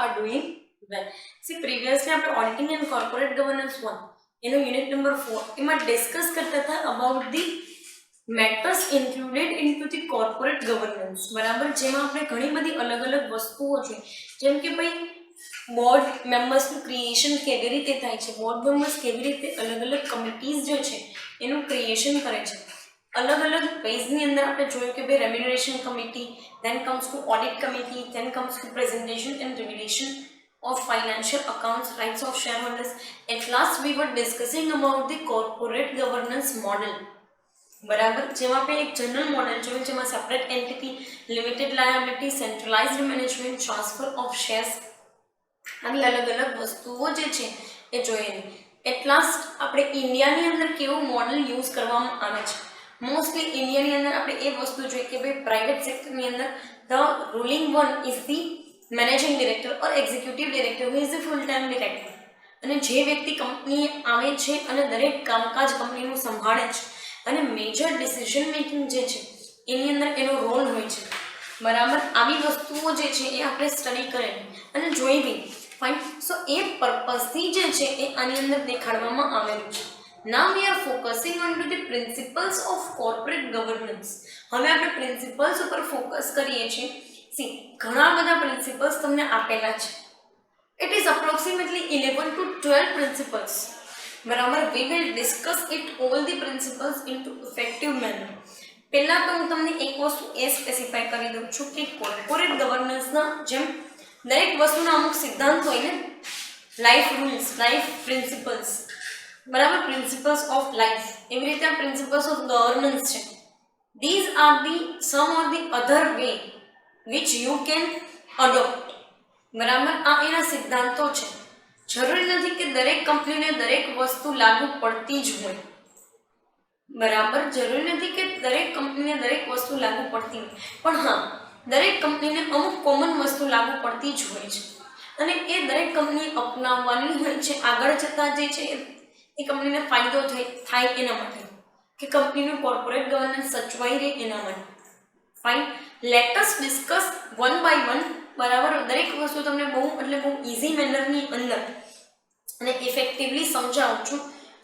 are doing well. See, previously આપણે auditing and corporate governance 1 એનો unit number 4 એમાં discuss કરતા હતા about the matters included into the corporate governance. બરાબર, જેમાં આપણે ઘણી બધી અલગ-અલગ વસ્તુઓ છે, જેમ કે ભાઈ બોર્ડ મેમ્બર્સનું ક્રિએશન કેવી રીતે થાય છે, બોર્ડ મેમ્બર્સ કેવી રીતે અલગ-અલગ કમિટીઝ જે છે એનું ક્રિએશન કરે છે. अलग-अलग पेजની અંદર આપણે જોયું કે ભાઈ રેમ્યુનરેશન committee, then comes to audit committee, then comes to presentation and revelation of financial accounts, rights of shareholders. At last we were discussing about the corporate governance model. બરાબર, જેમાં આપણે એક જનરલ મોડેલ જોયું જેમાં separate entity, limited liability, centralised management, transfer of shares, આવી અલગ-અલગ વસ્તુઓ જે છે એ જોયેલી. એટ લાસ્ટ આપણે ઇન્ડિયાની અંદર કેવું મોડેલ યુઝ કરવામાં આવે છે. મોસ્ટલી ઇન્ડિયાની અંદર આપણે એ વસ્તુ જોઈએ કે ભાઈ પ્રાઇવેટ સેક્ટરની અંદર the ruling one is the managing director or executive director who is the full time director. અને જે વ્યક્તિ કંપની આવે છે અને દરેક કામકાજ કંપનીનું સંભાળે છે અને મેજર ડિસિઝન મેકિંગ જે છે એની અંદર એનો રોલ હોય છે. બરાબર, આવી વસ્તુઓ જે છે એ આપણે સ્ટડી કરેલી અને જોઈ બી. ફાઇન. સો એ પર્પઝથી જે છે એ આની અંદર દેખાડવામાં આવેલું છે. Now we are focusing on to the principles of corporate governance. હવે આપણે પ્રિન્સિપલ્સ ઉપર ફોકસ કરીએ છીએ. સી, ઘણા બધા પ્રિન્સિપલ્સ તમને આપેલા છે. It is approximately 11 to 12 principles. બરાબર, we will discuss it all the principles into effective manner. પહેલા તો હું તમને એક વસ્તુ એ સ્પેસિફાઈ કરી દઉં છું કે કોર્પોરેટ ગવર્નન્સના જેમ દરેક વસ્તુના અમુક સિદ્ધાંત હોય ને, લાઈફ રૂલ્સ, લાઈફ પ્રિન્સિપલ્સ, બરાબર, પ્રિન્સિપલ્સ ઓફ લાઈફ, એવી રીતે આ પ્રિન્સિપલ્સ ઓફ ગવર્નન્સ છે. These are the some or the other way which you can adopt. બરાબર, આ એના સિદ્ધાંતો છે. જરૂરી નથી કે દરેક કંપનીને દરેક વસ્તુ લાગુ પડતી જ હોય. બરાબર, જરૂરી નથી કે દરેક કંપનીને દરેક વસ્તુ લાગુ પડતી હોય, પણ હા, દરેક કંપનીને અમુક કોમન વસ્તુ લાગુ પડતી જ હોય છે અને એ દરેક કંપની અપનાવવાની હોય છે આગળ જતાં જે છે એ કંપનીને ફાયદો થાય એના માટે, કે કંપનીનું કોર્પોરેટ ગવર્નન્સ સચવાઈ રહે એના માટે. Fine. Let us discuss one by one. બરાબર, દરેક વસ્તુ તમને બહુ એટલે બહુ ઇઝી મેનરની અંદર અને ઇફેક્ટિવલી સમજાવું છું.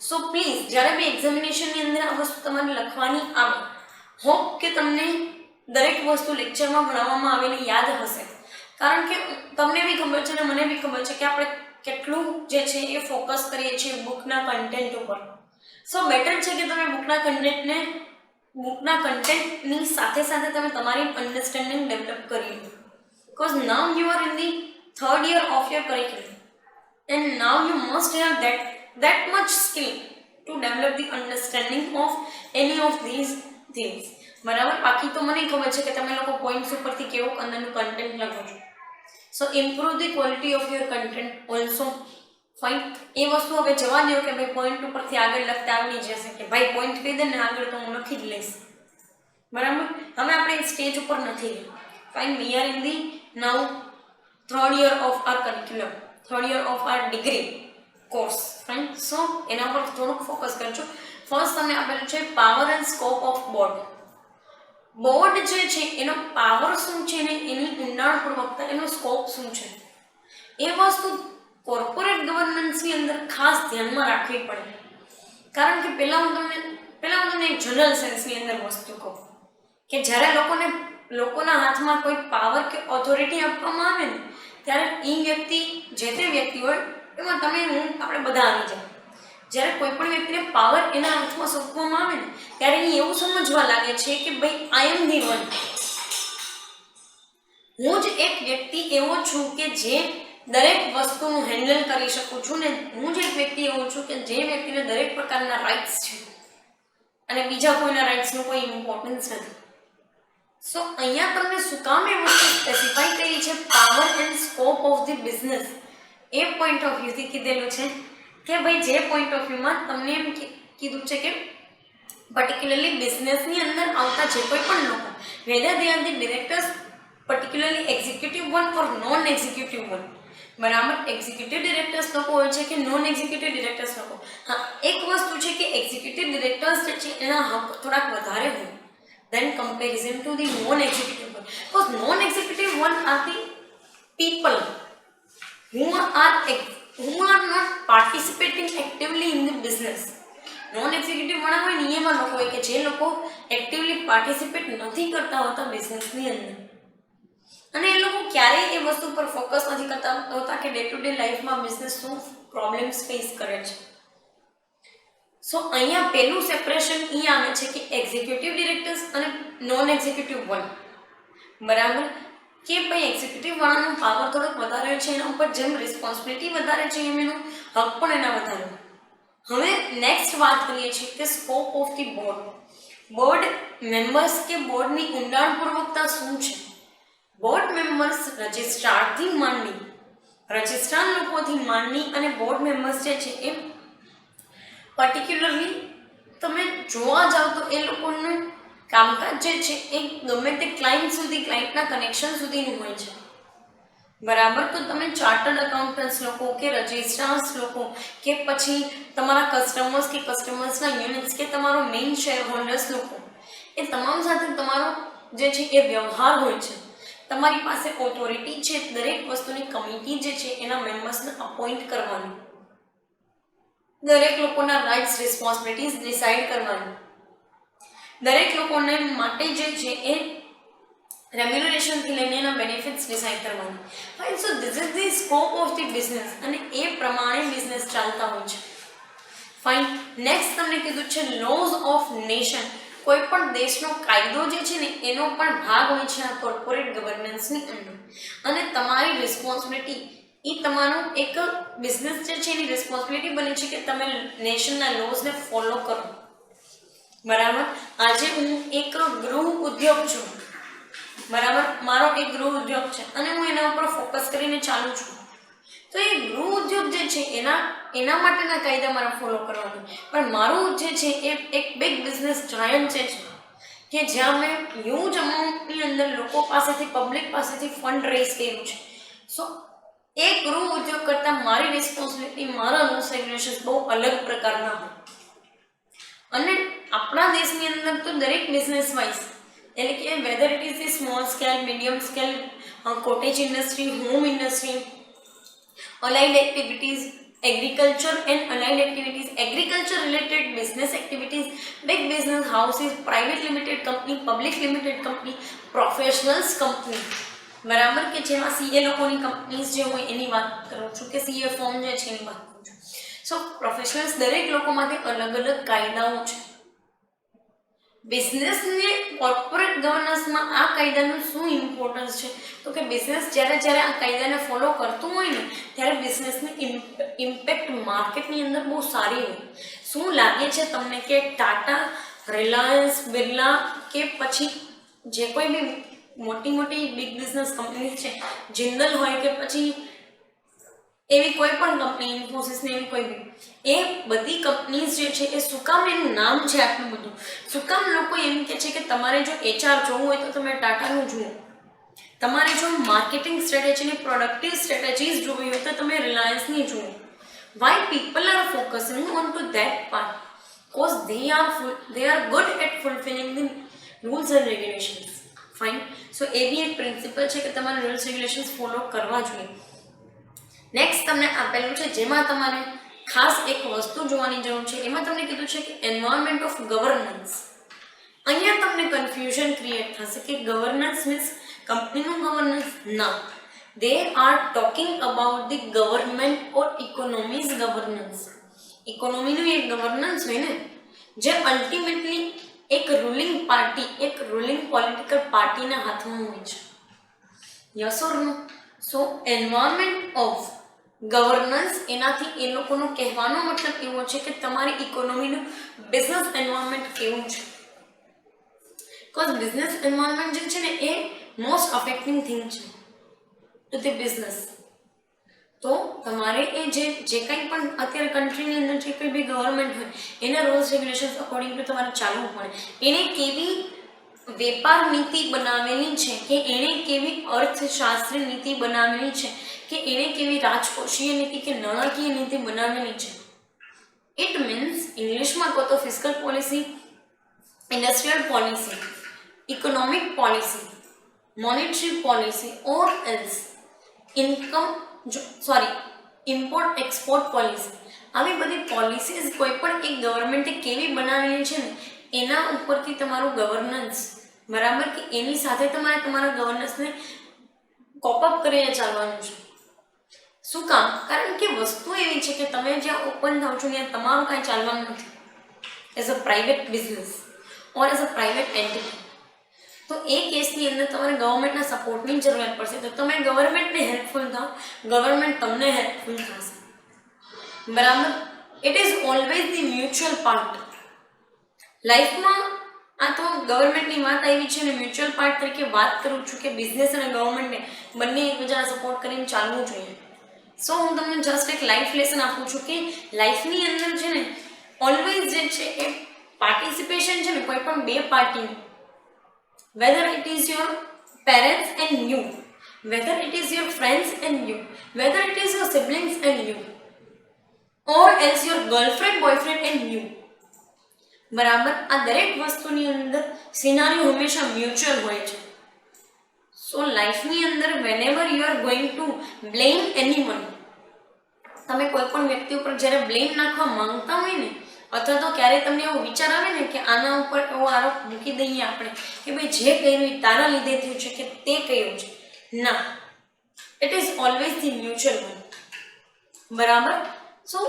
સો પ્લીઝ, જ્યારે બી એક્ઝામિનેશનની અંદર આ વસ્તુ તમારે લખવાની આવે, હોપ કે તમને દરેક વસ્તુ લેક્ચરમાં ભણાવવામાં આવેલી યાદ હશે. કારણ કે તમને બી ખબર છે અને મને બી ખબર છે કે આપણે કેટલું જે છે એ ફોકસ કરીએ છીએ બુકના કન્ટેન્ટ ઉપર. સો બેટર છે કે તમે બુકના કન્ટેન્ટની સાથે સાથે તમે તમારી અન્ડરસ્ટેન્ડિંગ ડેવલપ કરી લો. Because now you are in the third year of your curriculum and now you must have that much skill to develop the understanding of any of these things. બરાબર, બાકી તો મને ખબર છે કે તમે લોકો પોઈન્ટ્સ ઉપરથી કેવું અંદરનું કન્ટેન્ટ લખો છો. So improve the quality of your content also. Fine. એ વસ્તુ હવે જવા દો કે ભાઈ પોઈન્ટ ઉપરથી આગળ લખતા આવડી જશે કે ભાઈ પોઈન્ટ કહી દે ને આગળ તો હું લખી જ લઈશ. બરાબર, હવે આપણે સ્ટેજ ઉપર નથી. Fine. We are in the now third year of our curriculum, third year of our degree course. Fine. So એના પર થોડુંક ફોકસ કરજો. ફર્સ્ટ તમને આપેલું છે power and scope of board. Board જે છે એનો પાવર શું છે ને એની ઊંડાણપૂર્વકતા, એનો સ્કોપ શું છે, એ વસ્તુ કોર્પોરેટ ગવર્નન્સની અંદર ખાસ ધ્યાનમાં રાખવી પડે. કારણ કે પહેલાં હું તમને એક જનરલ સેન્સની અંદર વસ્તુ કહું કે જ્યારે લોકોના હાથમાં કોઈ પાવર કે ઓથોરિટી આપવામાં આવે ને ત્યારે એ વ્યક્તિ, જે તે વ્યક્તિ હોય એમાં તમે આપણે બધા આવી જાય. જ્યારે કોઈ પણ વ્યક્તિને પાવર એના હાથમાં સોંપવામાં આવે ને ત્યારે એ એવું સમજવા લાગે છે કે ભાઈ આઈ એમ ધી વન, હું જ એક વ્યક્તિ એવો છું કે જે દરેક વસ્તુનું હેન્ડલ કરી શકું છું ને હું જ એક વ્યક્તિ એવો છું કે જે વ્યક્તિને દરેક પ્રકારના રાઇટ્સ છે અને બીજા કોઈના રાઇટ્સનું કોઈ ઇમ્પોર્ટન્સ નથી. સો અહીંયા તમને શું કામ એ વસ્તુ સ્પેસિફાઈ કરી છે power and scope of the business, એ પોઈન્ટ ઓફ વ્યૂથી કીધેલું છે કે ભાઈ જે પોઈન્ટ ઓફ વ્યૂમાં તમને એમ કીધું છે કે પર્ટિક્યુલરલી બિઝનેસની અંદર આવતા જે કોઈ પણ લોકો, weather they are the directors, particularly executive one or non executive one. બરાબર, એક્ઝિક્યુટિવ ડિરેક્ટર્સ લોકો હોય છે કે નોન એક્ઝિક્યુટિવ ડિરેક્ટર્સ લોકો. હા, એક વસ્તુ છે કે એક્ઝિક્યુટિવ ડિરેક્ટર્સ જે છે એના હક થોડાક વધારે હોય than comparison to the non executive one. Because non executive one are the people who are not participating actively in the business. Non executive વાળા હોય ને એમાં લોકો હોય કે જે લોકો એક્ટિવલી પાર્ટિસિપેટ નથી કરતા હોતા બિઝનેસની અંદર, અને એ લોકો ક્યારેય એ વસ્તુ પર ફોકસ નથી કરતા હોતા કે ડે ટુ ડે લાઈફમાં બિઝનેસ શું પ્રોબ્લેમ્સ ફેસ કરે છે. સો અહીંયા પહેલું સેપરેશન એ આવે છે કે એક્ઝિક્યુટિવ ડિરેક્ટર્સ અને નોન એક્ઝિક્યુટિવ વન. બરાબર કે ભાઈ એક્ઝિક્યુટિવ વાળાનો પાવર થોડોક વધારે છે, એના ઉપર જેમ રિસ્પોન્સિબિલિટી વધારે છે એમ એનો હક પણ એના વધારે. હવે નેક્સ્ટ વાત કરીએ છીએ કે scope of the board. Board members કે બોર્ડની ઊંડાણપૂર્વકતા શું છે. બોર્ડ મેમ્બર્સ રજિસ્ટ્રારથી માંડી, રજિસ્ટ્રાર લોકોથી માંડી અને બોર્ડ મેમ્બર્સ જે છે એ પર્ટિક્યુલરલી તમે જોવા જાઓ તો એ લોકોનું કામકાજ જે છે એ ગમે તે ક્લાયન્ટ સુધી, ક્લાયન્ટના કનેક્શન સુધીનું હોય છે. બરાબર, તો તમે ચાર્ટર્ડ અકાઉન્ટન્ટ્સ લોકો કે રજિસ્ટ્રાર્સ લોકો કે પછી તમારા કસ્ટમર્સ કે કસ્ટમર્સના યુનિટ્સ કે તમારો મેઇન શેર હોલ્ડર્સ લોકો, એ તમામ સાથે તમારો જે છે એ વ્યવહાર હોય છે. તમારી પાસે ઓથોરિટી છે દરેક વસ્તુની કમિટી જે છે એના મેમ્બર્સને અપોઇન્ટ કરવાની, દરેક લોકોના રાઇટ્સ રિસ્પોન્સિબિલિટીઝ ડિસાઇડ કરવાની, દરેક લોકોને માટે જે છે એ રેમ્યુનરેશનથી લઈને એના બેનિફિટ્સ ડિસાઇડ કરવાની. Fine, so this is the scope of the business અને એ પ્રમાણે બિઝનેસ ચાલતા હોય છે. ફાઇન, નેક્સ્ટ તમને કીધું છે લોઝ ઓફ નેશન. કોઈ પણ દેશનો કાયદો જે છે ને એનો પણ ભાગ હોય છે આ કોર્પોરેટ ગવર્નન્સની અંદર, અને તમારી રિસ્પોન્સિબિલિટી એ તમારું એક બિઝનેસ જે છે એની રિસ્પોન્સિબિલિટી બને છે કે તમે નેશનના લોઝને ફોલો કરો. બરાબર, આજે હું એક ગૃહ ઉદ્યોગ છું, બરાબર, મારો એક ગૃહ ઉદ્યોગ છે અને હું એના ઉપર ફોકસ કરીને ચાલુ છું, તો એ ગૃહ ઉદ્યોગ જે છે એના માટેના કાયદા મારે ફોલો કરવાનું. પણ મારું જે છે એ એક બિગ બિઝનેસ જાયન્ટ છે કે જ્યાં મેં હ્યુજ અમાઉન્ટની અંદર લોકો પાસેથી, પબ્લિક પાસેથી ફંડ રેઝ કર્યું છે. સો એ ગૃહ ઉદ્યોગ કરતાં મારી રિસ્પોન્સિબિલિટી, મારા રૂલ્સ રેગ્યુલેશન્સ બહુ અલગ પ્રકારના હોય. અને આપણા દેશની અંદર તો દરેક બિઝનેસ વાઇઝ, એટલે કે weather it is the small scale, medium scale, cottage industry, home industry, allied activities, agriculture and allied activities, agriculture related business activities, big business houses, private limited company, public limited company, professionals company. બરાબર, કે જેમાં CA લોકોની companies જે હોય એની વાત કરું છું કે સીએ ફોર્મ જે છે એની વાત કરું છું. સો પ્રોફેશનલ્સ દરેક લોકો માટે અલગ અલગ કાયદાઓ છે. બિઝનેસને કોર્પોરેટ ગવર્નન્સમાં આ કાયદાનું શું ઇમ્પોર્ટન્સ છે, તો કે બિઝનેસ જ્યારે આ કાયદાને ફોલો કરતું હોય ને ત્યારે બિઝનેસની ઇમ્પેક્ટ માર્કેટની અંદર બહુ સારી હોય. શું લાગે છે તમને કે ટાટા, રિલાયન્સ, બિરલા કે પછી જે કોઈ બી મોટી બિગ બિઝનેસ કંપનીઝ છે, જિંદલ હોય કે પછી એવી કોઈ પણ કંપની, ઇન્ફોસિસ ને એવી કોઈ બી, એ બધી કંપનીઝ જે છે એ શું કામ એનું નામ છે આટલું બધું, શું કામ લોકો એમ કહે છે કે તમારે જો એચઆર જોવું હોય તો તમે ટાટાનું જુઓ, તમારે જો માર્કેટિંગ સ્ટ્રેટેજીની પ્રોડક્ટિવ સ્ટ્રેટેજીસ જોવી હોય તો તમે રિલાયન્સની જુઓ. Why people are focusing on to that part? Cause they are good at fulfilling the rules and regulations. Fine, so એ બી એક પ્રિન્સિપલ છે કે તમારે રૂલ્સ રેગ્યુલેશન્સ ફોલો કરવા જોઈએ. નેક્સ્ટ તમને આપેલું છે જેમાં તમારે ખાસ એક વસ્તુ જોવાની જરૂર છે. એમાં તમને કીધું છે કે એન્વાયરમેન્ટ ઓફ ગવર્નન્સ. અહીંયા તમને કન્ફ્યુઝન ક્રિએટ થશે કે ગવર્નન્સ મીન્સ કંપનીનું ગવર્નન્સ? ના, they are talking about the government or economies governance. ઇકોનોમીનું એક ગવર્નન્સ હોય ને, જે અલ્ટિમેટલી એક રૂલિંગ પાર્ટી, એક રૂલિંગ પોલિટિકલ પાર્ટીના હાથમાં હોય છે. Yes or no? So environment of governance, એનાથી એ લોકોનો કહેવાનો મતલબ એવો છે કે તમારી ઇકોનોમીનું બિઝનેસ એન્વાયરમેન્ટ કેવું છે. બીકોઝ બિઝનેસ એન્વાયરમેન્ટ જે છે ને એ મોસ્ટ અફેક્ટિંગ થિંગ છે ટુ ધી બિઝનેસ. તો તમારે એ જે કંઈ પણ અત્યારે કન્ટ્રીની અંદર જે કંઈ બી ગવર્મેન્ટ હોય એના રૂલ્સ રેગ્યુલેશન્સ અકોર્ડિંગ ટુ તમારે ચાલવું પડે. એને કેવી વેપાર નીતિ બનાવેલી છે, કે એણે કેવી અર્થશાસ્ત્રી નીતિ બનાવેલી છે, કે એણે કેવી રાજકોષીય નીતિ કે નાણાકીય નીતિ બનાવેલી છે. ઇટ મીન્સ ઇંગ્લિશમાં કહો તો fiscal policy, industrial policy, economic policy, monetary policy or else income જો ઇમ્પોર્ટ એક્સપોર્ટ પોલિસી, આવી બધી પોલિસીઝ કોઈ પણ એક ગવર્મેન્ટે કેવી બનાવેલી છે ને એના ઉપરથી તમારું ગવર્નન્સ, બરાબર, કે એની સાથે તમારે તમારા ગવર્નન્સને કોપઅપ કરીને ચાલવાનું છે. શું કામ? કારણ કે વસ્તુ એવી છે કે તમે જ્યાં ઓપન થાવ છો ત્યાં તમારું કાંઈ ચાલવાનું નથી as a private business or as a private entity. તો એ કેસની અંદર તમારે ગવર્મેન્ટના સપોર્ટની જરૂરિયાત પડશે. તો તમે ગવર્મેન્ટને હેલ્પફુલ થાવ, ગવર્મેન્ટ તમને હેલ્પફુલ થશે, બરાબર. It is always the mutual part. લાઈફમાં આ તો ગવર્મેન્ટની વાત આવી છે ને મ્યુચ્યુઅલ પાર્ટ તરીકે વાત કરું છું કે બિઝનેસ અને ગવર્મેન્ટને બંને એકબીજાને સપોર્ટ કરીને ચાલવું જોઈએ. સો હું તમને જસ્ટ એક લાઈફ લેસન આપું છું કે લાઈફની અંદર છે ને ઓલવેઝ જે છે એ પાર્ટિસિપેશન છે ને કોઈ પણ બે પાર્ટીનું, whether it is your parents and you, whether it is your friends and you, whether it is your siblings and you, or else your girlfriend, boyfriend and you, બરાબર. આ દરેક વસ્તુની અંદર સિનારીઓ હંમેશા મ્યુચ્યુઅલ હોય છે. સો લાઈફની અંદર whenever you are going to blame anyone, તમે કોઈ પણ વ્યક્તિ ઉપર જ્યારે બ્લેમ નાખવા માંગતા હોય ને અથવા તો ક્યારેય તમને એવો વિચાર આવે ને કે આના ઉપર એવો આરોપ મૂકી દઈએ આપણે કે ભાઈ જે કર્યું એ તારા લીધે થયું છે કે તે કર્યું છે, ના, it is always the mutual one, બરાબર. સો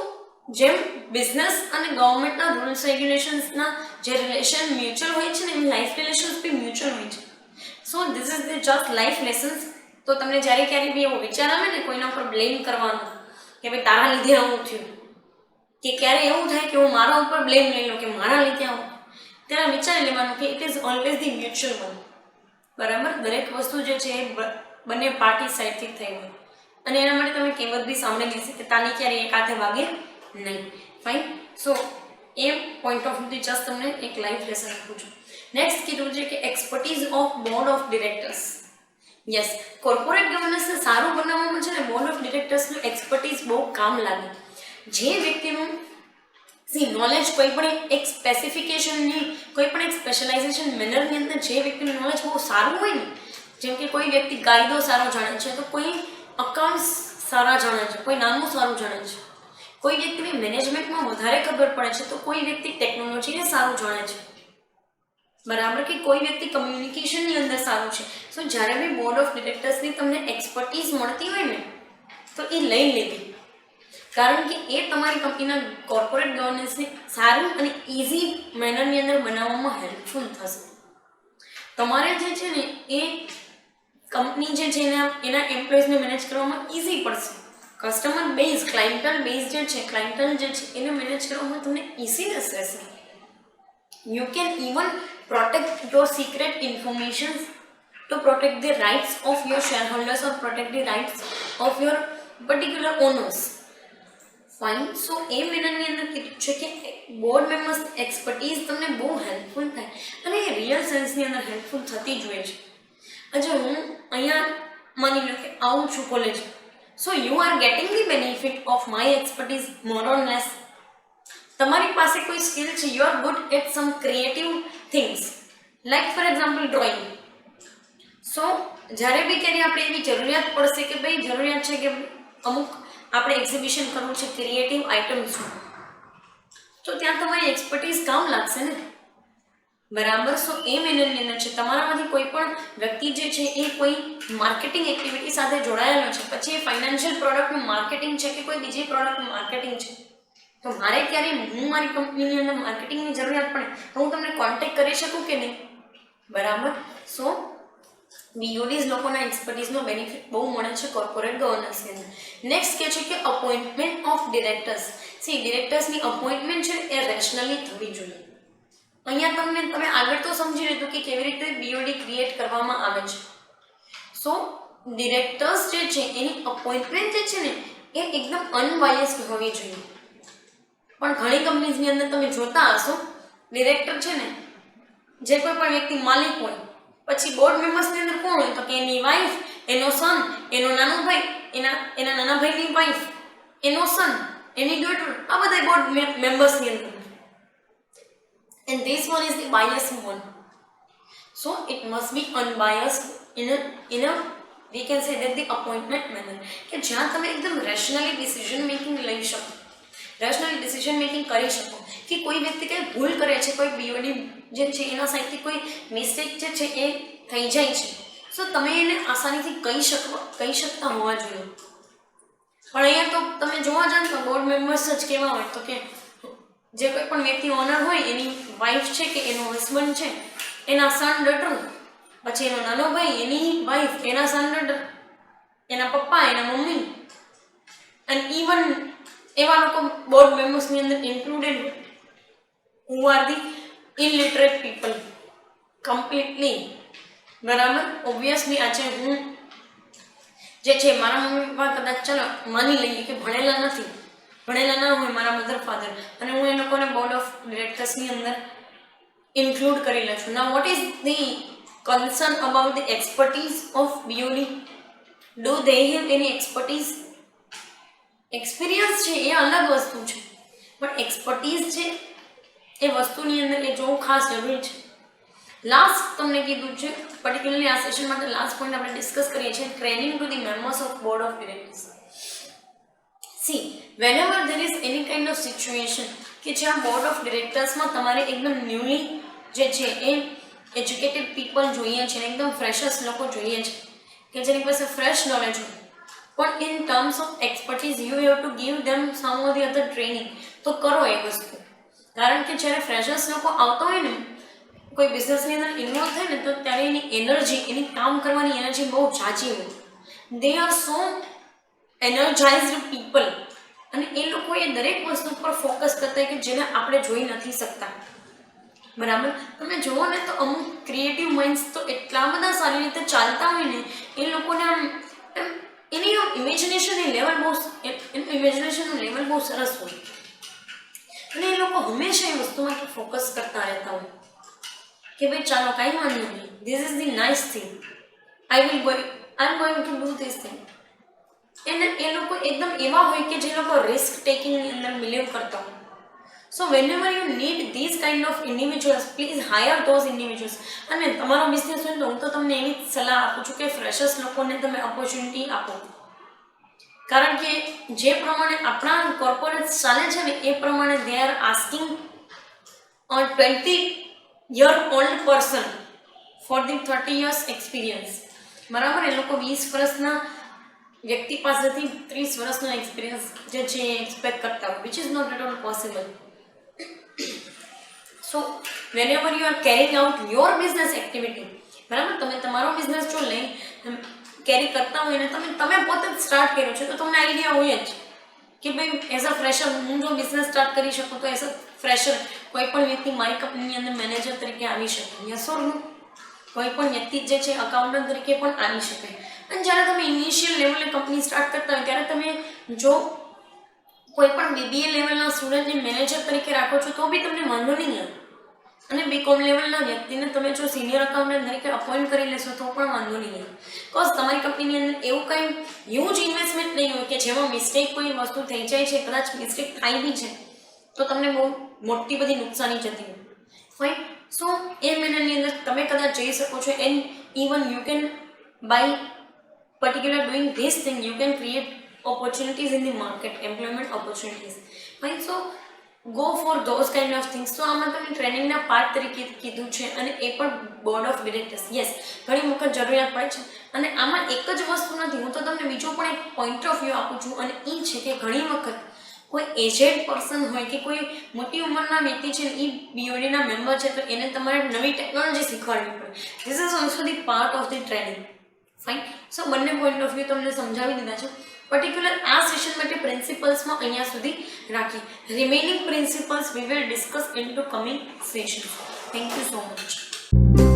જેમ બિઝનેસ અને ગવર્મેન્ટના રૂલ્સ રેગ્યુલેશન્સના જે રિલેશન મ્યુચ્યુઅલ હોય છે ને એમ લાઈફ રિલેશન્સ બી મ્યુચ્યુઅલ હોય છે. So this is the just life lessons. તો તમને જ્યારે ક્યારેય બી એવો વિચાર આવે ને કોઈના ઉપર બ્લેમ કરવાનો કે ભાઈ તારા લીધે આવું થયું, કે ક્યારે એવું થાય કે હું મારા ઉપર બ્લેમ લઈ લઉં કે મારા લીધે આવું, ત્યારે વિચારી લેવાનું કે it is always the mutual one, બરાબર. દરેક વસ્તુ જે છે એ બંને પાર્ટી સાઈડથી થઈ હોય અને એના માટે તમે કહેવત બી સાંભળેલી હશે કે તાની ક્યારે એક હાથે વાગે નહીં. ફાઇન. સો એ પોઈન્ટ ઓફ વ્યૂથી જસ્ટ તમને એક લાઈફ લેસન આપું છું. નેક્સ્ટ કીધું છે કે expertise of board of directors. Yes, corporate ગવર્નન્સને સારું બનાવવામાં છે ને બોર્ડ ઓફ ડિરેક્ટર્સનું એક્સપર્ટીઝ બહુ કામ લાગે. જે વ્યક્તિનું નોલેજ કોઈ પણ એક સ્પેસિફિકેશનની કોઈ પણ એક સ્પેશિયલાઇઝેશન મેનરની અંદર જે વ્યક્તિનું નોલેજ બહુ સારું હોય ને, જેમ કે કોઈ વ્યક્તિ કાયદો સારો જાણે છે તો કોઈ અકાઉન્ટ્સ સારા જાણે છે, કોઈ નાનું સારું જાણે છે, કોઈ વ્યક્તિને મેનેજમેન્ટમાં વધારે ખબર પડે છે તો કોઈ વ્યક્તિ ટેકનોલોજીને સારું જાણે છે, બરાબર, કે કોઈ વ્યક્તિ કમ્યુનિકેશનની અંદર સારું છે. સો જ્યારે બી બોર્ડ ઓફ ડિરેક્ટર્સની તમને એક્સપર્ટીઝ મળતી હોય ને તો એ લઈ લેવી, કારણ કે એ તમારી કંપનીના કોર્પોરેટ ગવર્નન્સને સારું અને ઇઝી મેનરની અંદર બનાવવામાં હેલ્પફુલ થશે. તમારે જે છે ને એ કંપની જે છે એના એમ્પ્લોઈઝને મેનેજ કરવામાં ઇઝી પડશે. કસ્ટમર બેઝ, ક્લાયન્ટલ બેઝ જે છે, ક્લાયન્ટલ જે છે એને મેનેજ કરવામાં તમને ઇઝીનેસ રહેશે. You can even protect your secret information to protect the rights of your shareholders or protect the rights of your particular owners. Fine. So એ મેનરની અંદર કીધું છે કે બોર્ડ મેમ્બર્સ એક્સપર્ટીઝ તમને બહુ હેલ્પફુલ થાય અને એ રિયલ સેન્સની અંદર હેલ્પફુલ થતી જ હોય છે. આજે હું અહીંયા માની લો કે આવું છું college, so you are getting the benefit of my expertise more or less. તમારી પાસે કોઈ સ્કિલ છે, you are good at some creative things like for example drawing. So જ્યારે બી ક્યારેય આપણે એવી જરૂરિયાત પડશે કે ભાઈ જરૂરિયાત છે કે અમુક આપણે એક્ઝિબિશન કરવું છે ક્રિએટિવ આઇટમ્સનું, તો ત્યાં તમારી એક્સપર્ટીઝ કામ લાગશે ને, બરાબર. સો એ મેનરની અંદર છે તમારામાંથી કોઈ પણ વ્યક્તિ જે છે એ કોઈ માર્કેટિંગ એક્ટિવિટી સાથે જોડાયેલો છે, પછી એ ફાઇનાન્શિયલ પ્રોડક્ટનું માર્કેટિંગ છે કે કોઈ બીજી પ્રોડક્ટનું માર્કેટિંગ છે, તો મારે ક્યારે હું મારી કંપનીની અંદર માર્કેટિંગની જરૂરિયાત પડે તો હું તમને કોન્ટેક્ટ કરી શકું કે નહીં, બરાબર. સો બીઓડીઝ લોકોના એક્સપર્ટીઝનો બેનિફિટ બહુ મળે છે કોર્પોરેટ ગવર્નન્સની અંદર. નેક્સ્ટ કે છે કે અપોઇન્ટમેન્ટ ઓફ ડિરેક્ટર્સ. ડિરેક્ટર્સની અપોઇન્ટમેન્ટ છે એ રેશનલી થવી જોઈએ. અહીંયા તમે આગળ તો સમજી લીધું કે કેવી રીતે બીઓડી ક્રિએટ કરવામાં આવે છે. સો ડિરેક્ટર્સ જે છે એની અપોઇન્ટમેન્ટ જે છે ને એ એકદમ અનબાયસ્ડ હોવી જોઈએ. પણ ઘણી કંપનીઝની અંદર તમે જોતા હશો ડિરેક્ટર છે ને જે કોઈ પણ વ્યક્તિ માલિક હોય, પછી બોર્ડ મેમ્બર્સની અંદર કોણ હોય તો કે એની વાઈફ, એનો સન, એનો નાનો ભાઈ, એના નાના ભાઈની વાઈફ, એનો સન, એની ડોટર, આ બધા બોર્ડ મેમ્બર્સની અંદર. And this one is the biased one. So it must be unbiased in a we can say that the appointment manner, કે જ્યાં તમે એકદમ રેશનલી ડિસિઝન મેકિંગ લઈ શકો, રેશનલી ડિસિઝન મેકિંગ કરી શકો, કે કોઈ વ્યક્તિ કંઈ ભૂલ કરે છે, કોઈ બીઓડી જે છે એના સાઈડથી કોઈ મિસ્ટેક જે છે એ થઈ જાય છે, સો તમે એને આસાનીથી કહી શકતા હોવા જોઈએ. પણ અહીંયા તો તમે જોવા જાઓ તો બોર્ડ મેમ્બર્સ જ કેવા હોય તો કે જે કોઈ પણ વ્યક્તિ ઓનર હોય એની વાઈફ છે કે એનો હસબન્ડ છે, એના સન ડોટર, પછી એનો નાનો ભાઈ, એની વાઈફ, એના સન ડોટર, એના પપ્પા, એના મમ્મી, અને ઇવન એવા લોકો બોર્ડ મેમ્બર્સની અંદર included who are the illiterate people completely. બરાબર, ઓબ્વિયસલી આજે હું જે છે મારા મમ્મી પપ્પા કદાચ ચાલો માની લઈએ કે ભણેલા નથી, ભણેલા ના હોય મારા મધર ફાધર, અને હું એ લોકોને બોર્ડ ઓફ ડિરેક્ટર્સની અંદર ઇન્ક્લુડ કરી લઉં છું. નાઉ what is the concern about the expertise of BOD? Do they have any expertise? Experience છે એ અલગ વસ્તુ છે, પણ એક્સપર્ટીઝ છે એ વસ્તુની અંદર એ જોવું ખાસ જરૂરી છે. લાસ્ટ તમને કીધું છે, પર્ટિક્યુલરલી આ સેશન માટે લાસ્ટ પોઈન્ટ આપણે ડિસ્કસ કરીએ છીએ, training to the members of board of directors. C whenever there is any kind of situation કે જ્યાં બોર્ડ ઓફ ડિરેક્ટર્સમાં તમારે એકદમ ન્યૂલી જે છે એ એજ્યુકેટેડ પીપલ જોઈએ છે, એકદમ ફ્રેશર્સ લોકો જોઈએ છે કે જેની પાસે ફ્રેશ નોલેજ હોય, પણ in terms of expertise you have to give them some of the other training. તો કરો એ વસ્તુ, કારણ કે જ્યારે ફ્રેશર્સ લોકો આવતા હોય ને કોઈ બિઝનેસની અંદર ઇન્વોલ્વ થાય ને તો ત્યારે એની એનર્જી, એની કામ કરવાની એનર્જી બહુ ઝાઝી હોય. They are so energised people, અને એ લોકો એ દરેક વસ્તુ પર ફોકસ કરતા હોય કે જેને આપણે જોઈ નથી શકતા. બરાબર, તમે જુઓ ને તો અમુક ક્રિએટિવ માઇન્ડ્સ તો એટલા બધા સારી રીતે ચાલતા હોય ને, એ લોકોને આમ એની ઇમેજિનેશનનું લેવલ બહુ સરસ હોય, અને એ લોકો હંમેશા એ વસ્તુમાં ફોકસ કરતા રહેતા હોય કે ભાઈ ચાલો કાંઈ વાંધો નહીં, this is the nice thing, I am going to do this thing. એને એ લોકો એકદમ એવા હોય કે જે લોકો રિસ્ક ટેકિંગની અંદર બિલીવ કરતા હોય. સો whenever you need these kind of individuals, please hire those individuals. અને તમારો બિઝનેસ હોય તો હું તો તમને એવી સલાહ આપું છું કે ફ્રેશર્સ લોકોને તમે ઓપોર્ચ્યુનિટી આપો, કારણ કે જે પ્રમાણે આપણા કોર્પોરેટ ચાલે છે ને એ પ્રમાણે they are asking a 20-year old person for the 30 years experience. બરાબર, એ લોકો 20 વર્ષના વ્યક્તિ પાસેથી 30 વર્ષનો એક્સપિરિયન્સ જે છે એ એક્સપેક્ટ કરતા હોય, which is not at all possible. So whenever you are carrying out your business activity, બરાબર, તમે તમારો બિઝનેસ જો લઈ કેરી કરતા હોય ને તમે પોતે જ સ્ટાર્ટ કર્યો છે તો તમને આઈડિયા હોય જ કે ભાઈ એઝ અ ફ્રેશર હું જો બિઝનેસ સ્ટાર્ટ કરી શકું તો એઝ અ ફ્રેશર કોઈ પણ વ્યક્તિ મારી કંપનીની અંદર મેનેજર તરીકે આવી શકે, યસ ઓર નો? કોઈ પણ વ્યક્તિ જે છે અકાઉન્ટન્ટ તરીકે પણ આવી શકે. અને જ્યારે તમે ઇનિશિયલ લેવલે કંપની સ્ટાર્ટ કરતા હોય ત્યારે તમે જો કોઈ પણ BBA લેવલના સ્ટુડન્ટને મેનેજર તરીકે રાખો છો તો બી તમને વાંધો નહીં આવે, અને BCom લેવલના વ્યક્તિને તમે જો સિનિયર અકાઉન્ટન્ટ તરીકે અપોઇન્ટ કરી લેશો તો પણ વાંધો નહીં આવે, બિકોઝ તમારી કંપનીની અંદર એવું કંઈ હ્યુજ ઇન્વેસ્ટમેન્ટ નહીં હોય કે જેમાં મિસ્ટેક કોઈ વસ્તુ થઈ જાય છે, કદાચ મિસ્ટેક થાય બી છે તો તમને બહુ મોટી બધી નુકસાની જતી હોય. ફાઇન, સો એ મહિનાની અંદર તમે કદાચ જઈ શકો છો, and even you can by particular doing this thing you can create opportunities in the market, employment opportunities. Fine, so go for those kind of things. So આમાં તમે ટ્રેનિંગના પાર્ટ તરીકે કીધું છે, અને એ પણ બોર્ડ ઓફ ડિરેક્ટર્સ, યસ, ઘણી વખત જરૂરિયાત પડે છે. અને આમાં એક જ વસ્તુ નથી, હું તો તમને બીજો પણ એક પોઈન્ટ ઓફ વ્યૂ આપું છું, અને એ છે કે ઘણી વખત કોઈ એજેડ પર્સન હોય કે કોઈ મોટી ઉંમરના વ્યક્તિ છે એ BODના મેમ્બર છે તો એને તમારે નવી ટેકનોલોજી શીખવાડવી પડે. This is also the part of the training. Fine, so બંને પોઈન્ટ ઓફ વ્યૂ તમને સમજાવી દીધા છે. પર્ટિક્યુલર આ સેશન માટે પ્રિન્સિપલ્સમાં અહીંયા સુધી રાખી. Remaining principles we will discuss in to coming session. Thank you so much.